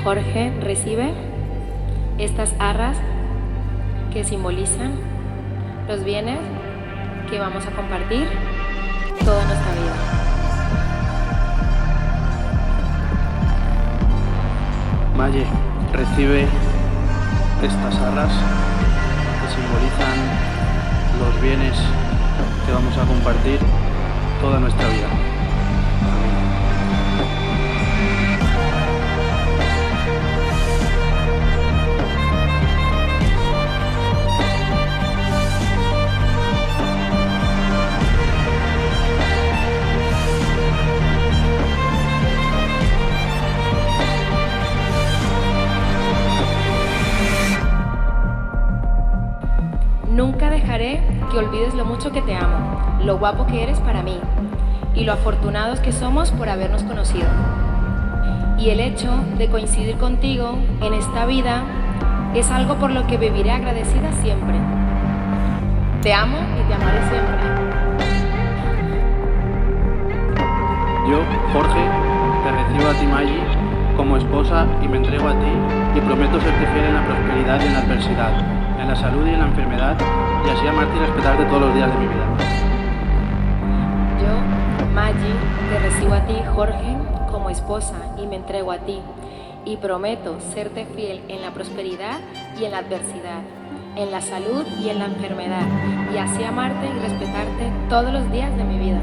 Jorge recibe estas arras que simbolizan los bienes que vamos a compartir toda nuestra vida. Maye recibe estas arras que simbolizan los bienes que vamos a compartir toda nuestra vida. Nunca dejaré que olvides lo mucho que te amo, lo guapo que eres para mí y lo afortunados que somos por habernos conocido. Y el hecho de coincidir contigo en esta vida es algo por lo que viviré agradecida siempre. Te amo y te amaré siempre. Yo, Jorge, te recibo a ti, Maggie, como esposa y me entrego a ti y prometo serte fiel en la prosperidad y en la adversidad, en la salud y en la enfermedad, y así amarte y respetarte todos los días de mi vida. Yo, Maggie, te recibo a ti, Jorge, como esposa y me entrego a ti y prometo serte fiel en la prosperidad y en la adversidad, en la salud y en la enfermedad, y así amarte y respetarte todos los días de mi vida.